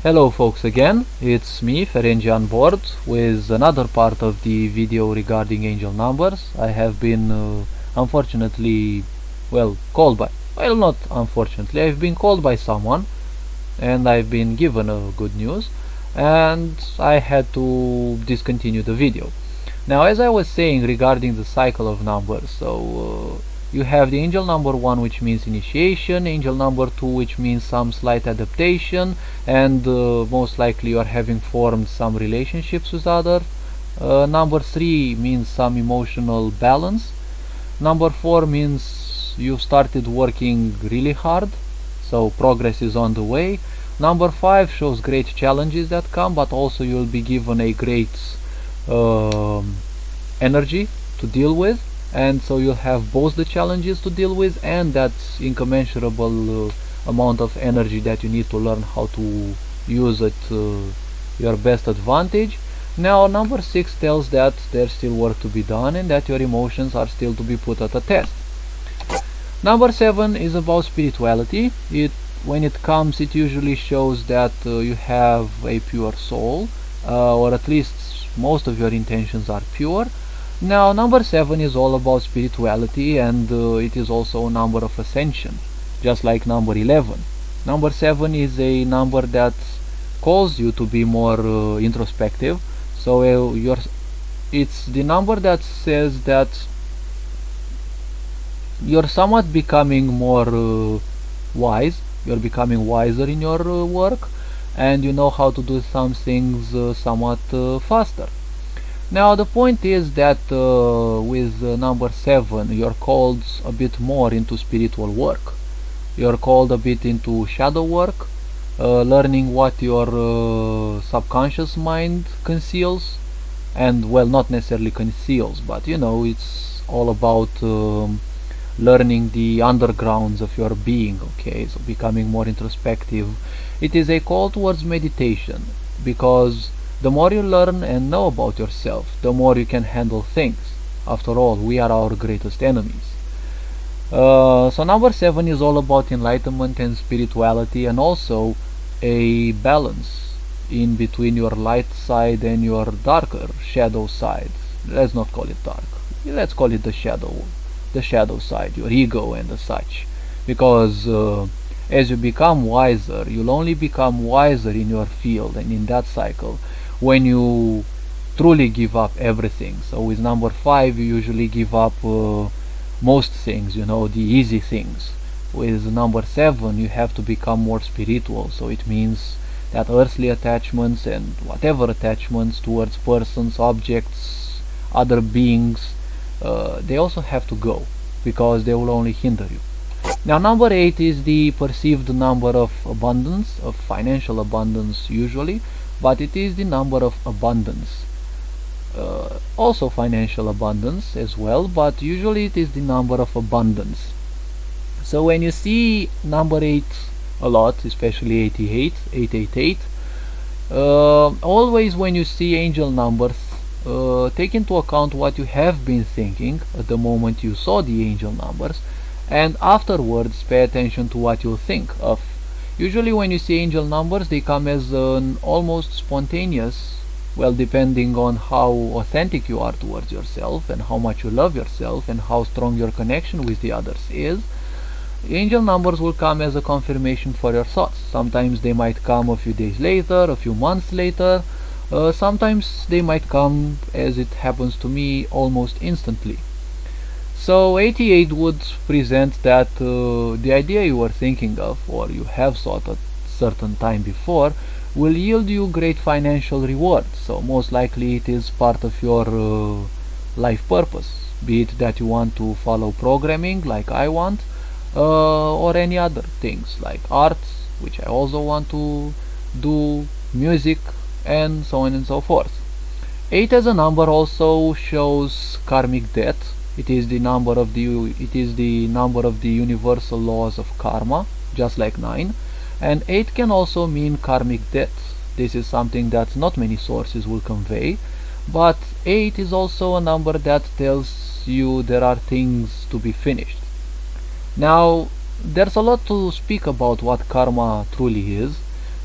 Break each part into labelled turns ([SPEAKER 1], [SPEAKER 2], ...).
[SPEAKER 1] Hello folks again, it's me Ferengi on board with another part of the video regarding angel numbers. I have been unfortunately, not unfortunately, I've been called by someone and I've been given good news and I had to discontinue the video. Now, as I was saying regarding the cycle of numbers, you have the angel number 1, which means initiation, angel number 2, which means some slight adaptation, and most likely you are having formed some relationships with others. Number 3 means some emotional balance. Number 4 means you started working really hard, so progress is on the way. Number 5 shows great challenges that come, but also you'll be given a great energy to deal with, and so you'll have both the challenges to deal with and that incommensurable amount of energy that you need to learn how to use it your best advantage. Now number 6 tells that there's still work to be done and that your emotions are still to be put at a test. Number 7 is about spirituality. When it comes, it usually shows that you have a pure soul, or at least most of your intentions are pure. Now number 7 is all about spirituality, and it is also a number of ascension, just like number 11. Number 7 is a number that calls you to be more introspective, so it's the number that says that you're somewhat becoming more wise, you're becoming wiser in your work, and you know how to do some things somewhat faster. Now the point is that with number 7 you're called a bit more into spiritual work. You're called a bit into shadow work, learning what your subconscious mind conceals, and well, not necessarily conceals, but you know, it's all about learning the undergrounds of your being. Okay, so becoming more introspective. It is a call towards meditation, because the more you learn and know about yourself, the more you can handle things. After all, we are our greatest enemies. So number 7 is all about enlightenment and spirituality, and also a balance in between your light side and your darker shadow side. Let's not call it dark, let's call it the shadow side, your ego and the such, because as you become wiser, you'll only become wiser in your field and in that cycle when you truly give up everything. So with number 5 you usually give up most things, you know, the easy things. With number 7 you have to become more spiritual, so it means that earthly attachments and whatever attachments towards persons, objects, other beings, they also have to go, because they will only hinder you. Now number 8 is the perceived number of abundance, of financial abundance usually, but it is the number of abundance, also financial abundance as well, but usually it is the number of abundance. So when you see number 8 a lot, especially 88, 888, always when you see angel numbers, take into account what you have been thinking at the moment you saw the angel numbers, and afterwards pay attention to what you think of. Usually when you see angel numbers, they come as an almost spontaneous, well, depending on how authentic you are towards yourself and how much you love yourself and how strong your connection with the others is, angel numbers will come as a confirmation for your thoughts. Sometimes they might come a few days later, a few months later, sometimes they might come, as it happens to me, almost instantly. So 88 would present that the idea you were thinking of, or you have thought at certain time before, will yield you great financial reward. So most likely it is part of your life purpose, be it that you want to follow programming like I want, or any other things like arts, which I also want to do, music, and so on and so forth. 8 as a number also shows karmic debt. It is the number of the universal laws of karma, just like 9, and 8 can also mean karmic debt. This is something that not many sources will convey, but 8 is also a number that tells you there are things to be finished. Now, there's a lot to speak about what karma truly is,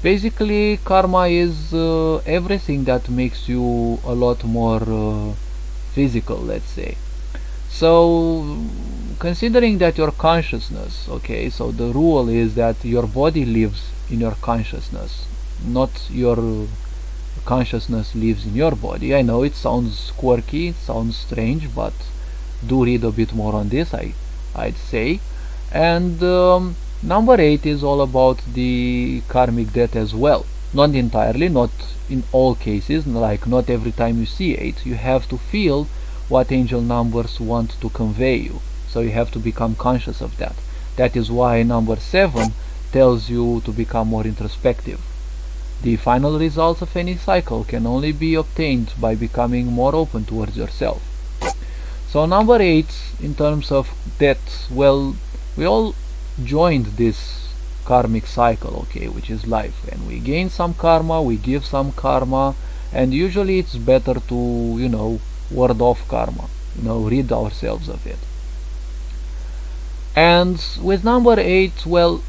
[SPEAKER 1] Basically, karma is everything that makes you a lot more physical, let's say. So, considering that your consciousness, okay, so the rule is that your body lives in your consciousness, not your consciousness lives in your body. I know it sounds quirky, it sounds strange, but do read a bit more on this, I'd say. And number 8 is all about the karmic debt as well. Not entirely, not in all cases, like not every time you see 8, you have to feel what angel numbers want to convey you. So you have to become conscious of that. That is why number 7 tells you to become more introspective. The final results of any cycle can only be obtained by becoming more open towards yourself. So number 8, in terms of death, well, we all joined this karmic cycle, okay, which is life, and we gain some karma, we give some karma, and usually it's better to, ward off karma, rid ourselves of it. And with number 8, well,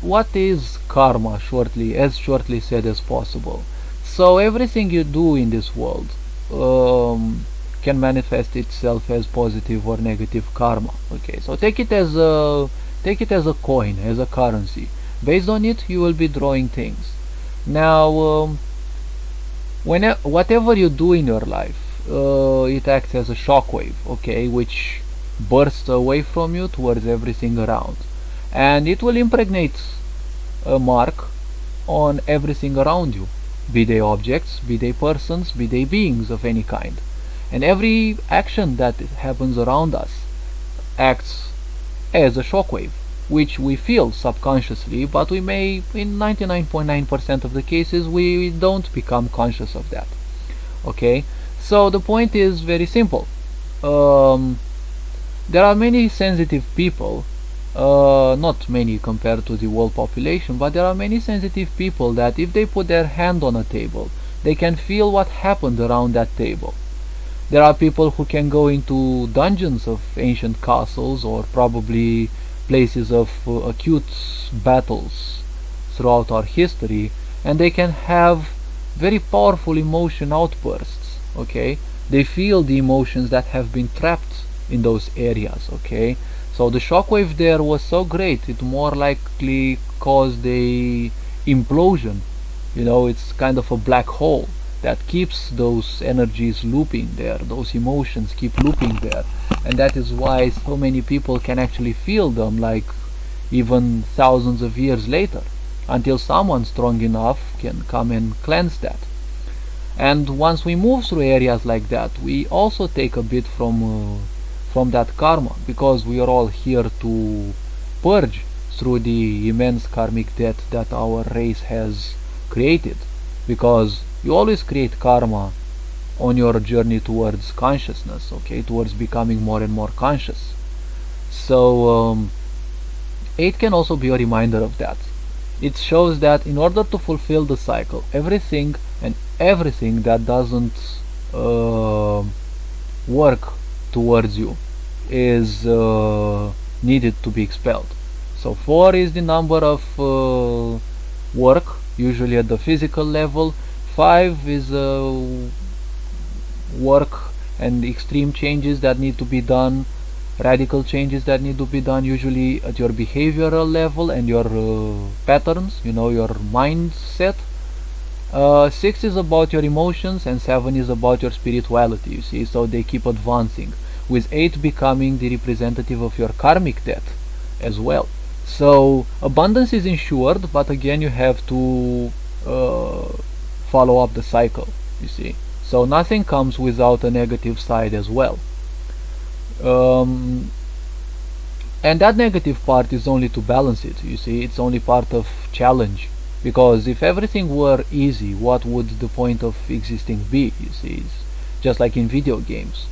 [SPEAKER 1] what is karma, as shortly said as possible? So everything you do in this world can manifest itself as positive or negative karma. Okay, so take it as a coin, as a currency. Based on it, you will be drawing things. Now, whatever you do in your life, it acts as a shockwave, okay, which bursts away from you towards everything around, and it will impregnate a mark on everything around you, be they objects, be they persons, be they beings of any kind. And every action that happens around us acts as a shockwave, which we feel subconsciously, but we may, in 99.9% of the cases, we don't become conscious of that. Okay, so the point is very simple. There are many sensitive people, not many compared to the world population, but there are many sensitive people that if they put their hand on a table, they can feel what happened around that table. There are people who can go into dungeons of ancient castles or probably places of acute battles throughout our history, and they can have very powerful emotion outbursts. Okay, they feel the emotions that have been trapped in those areas. Okay, so the shockwave there was so great, it more likely caused a implosion. It's kind of a black hole that keeps those energies looping there, those emotions keep looping there, and that is why so many people can actually feel them, like even thousands of years later, until someone strong enough can come and cleanse that. And once we move through areas like that, we also take a bit from that karma, because we are all here to purge through the immense karmic debt that our race has created, because you always create karma on your journey towards consciousness, okay, towards becoming more and more conscious. So 8 can also be a reminder of that. It shows that in order to fulfill the cycle, everything that doesn't work towards you is needed to be expelled. So 4 is the number of work, usually at the physical level. 5 is work and extreme changes that need to be done, radical changes that need to be done, usually at your behavioral level and your patterns, your mindset. 6 is about your emotions, and 7 is about your spirituality, you see, so they keep advancing, with 8 becoming the representative of your karmic debt as well. So abundance is ensured, but again you have to follow up the cycle, you see. So nothing comes without a negative side as well. And that negative part is only to balance it, you see. It's only part of challenge, because if everything were easy, what would the point of existing be, you see. It's just like in video games.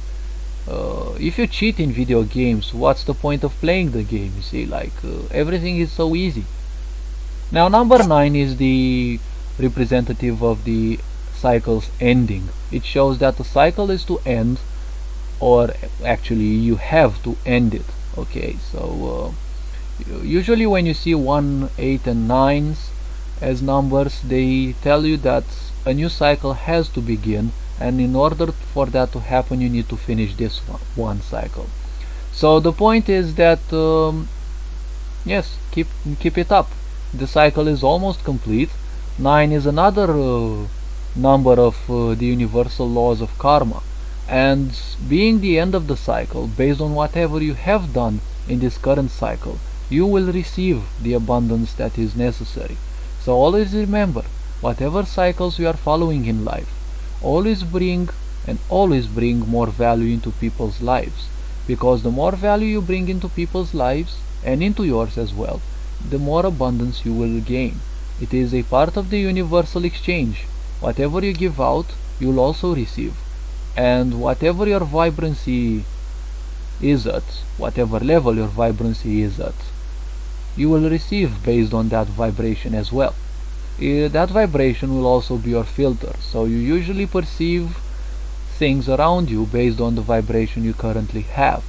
[SPEAKER 1] If you cheat in video games, what's the point of playing the game, you see, like everything is so easy. Now number 9 is the representative of the cycle's ending. It shows that the cycle is to end, or actually you have to end it. Okay, so usually when you see 1, 8 and 9s, as numbers, they tell you that a new cycle has to begin, and in order for that to happen you need to finish this one cycle. So the point is that yes, keep it up. The cycle is almost complete. 9 is another number of the universal laws of karma, and being the end of the cycle, based on whatever you have done in this current cycle, you will receive the abundance that is necessary. So always remember, whatever cycles you are following in life, always bring more value into people's lives, because the more value you bring into people's lives and into yours as well, the more abundance you will gain. It is a part of the universal exchange. Whatever you give out, you will also receive, and whatever your vibrancy is at, whatever level your vibrancy is at, you will receive based on that vibration as well. That vibration will also be your filter, so you usually perceive things around you based on the vibration you currently have.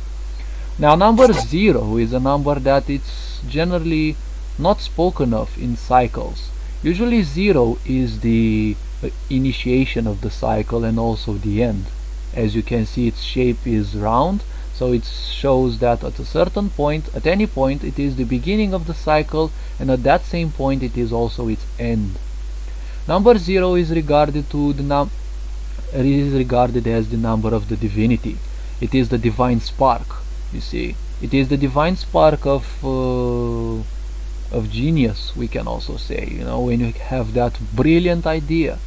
[SPEAKER 1] Now number 0 is a number that it's generally not spoken of in cycles. Usually 0 is the initiation of the cycle and also the end. As you can see, its shape is round, so it shows that at a certain point, at any point, it is the beginning of the cycle, and at that same point it is also its end. Number 0 is regarded as the number of the divinity. It is the divine spark. You see, it is the divine spark of genius, we can also say. You know, when you have that brilliant idea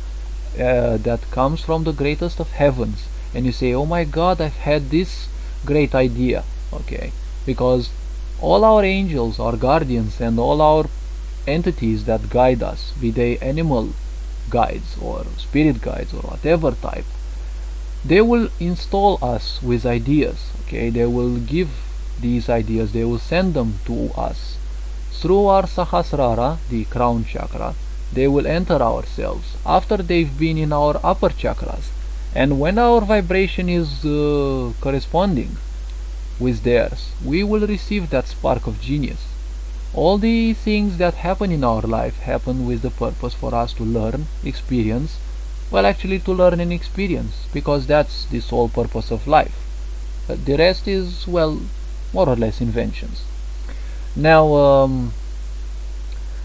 [SPEAKER 1] that comes from the greatest of heavens, and you say, oh my god, I've had this great idea. Okay, because all our angels, our guardians, and all our entities that guide us, be they animal guides or spirit guides or whatever type, they will install us with ideas. Okay, they will give these ideas, they will send them to us through our Sahasrara, the crown chakra. They will enter ourselves after they've been in our upper chakras, and when our vibration is corresponding with theirs, we will receive that spark of genius. All the things that happen in our life happen with the purpose for us to learn, experience, well, actually to learn and experience, because that's the sole purpose of life. The rest is, well, more or less inventions. Now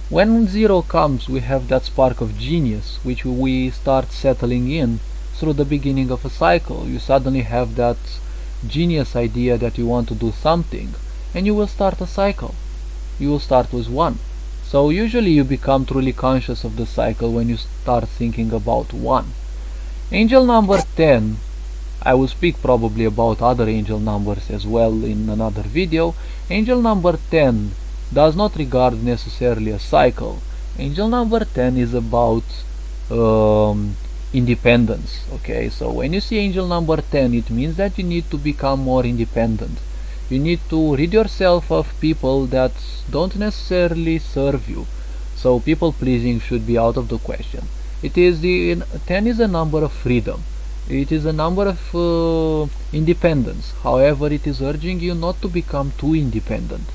[SPEAKER 1] when 0 comes, we have that spark of genius which we start settling in through the beginning of a cycle. You suddenly have that genius idea that you want to do something, and you will start a cycle. You will start with 1. So usually you become truly conscious of the cycle when you start thinking about 1. Angel number 10, I will speak probably about other angel numbers as well in another video. Angel number 10 does not regard necessarily a cycle. Angel number 10 is about independence. Okay, so when you see angel number 10, it means that you need to become more independent. You need to rid yourself of people that don't necessarily serve you. So people pleasing should be out of the question. 10 is a number of freedom. It is a number of independence. However, it is urging you not to become too independent,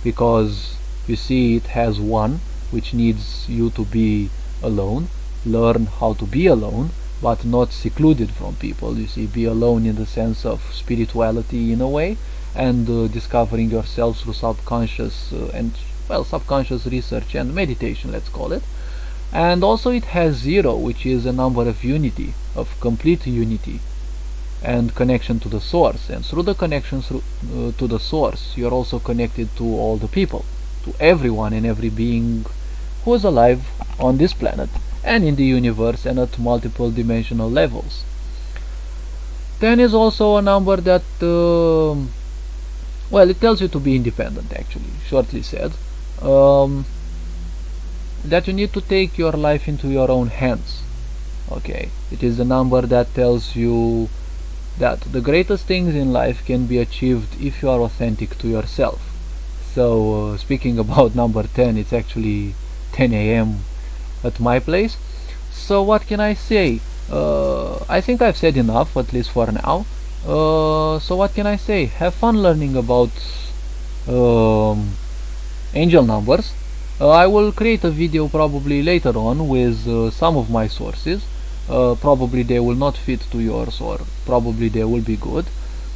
[SPEAKER 1] because you see it has 1 which needs you to be alone. Learn how to be alone, but not secluded from people. You see, be alone in the sense of spirituality in a way, and discovering yourself through subconscious subconscious research and meditation, let's call it. And also it has 0, which is a number of unity, of complete unity and connection to the source, and through the connection to the source, you're also connected to all the people, to everyone and every being who is alive on this planet and in the universe and at multiple dimensional levels. 10 is also a number that it tells you to be independent, actually, shortly said, that you need to take your life into your own hands. Okay, it is a number that tells you that the greatest things in life can be achieved if you are authentic to yourself. So speaking about number 10, it's actually 10 a.m. at my place. So what can I say? I think I've said enough, at least for now. So what can I say? Have fun learning about angel numbers. I will create a video probably later on with some of my sources. Probably they will not fit to yours, or probably they will be good.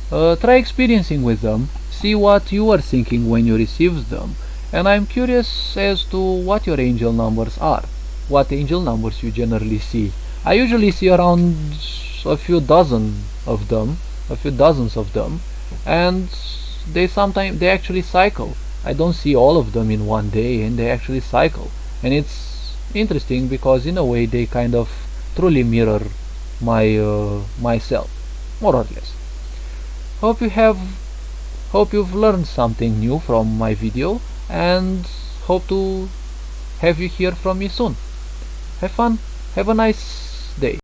[SPEAKER 1] Try experiencing with them, see what you are thinking when you receive them, and I'm curious as to what your angel numbers are, what angel numbers you generally see. I usually see around a few dozens of them, and they actually cycle. I don't see all of them in one day, and they actually cycle, and it's interesting because in a way they kind of truly mirror myself, more or less. Hope you have hope you've learned something new from my video, and hope to have you hear from me soon. Have fun. Have a nice day.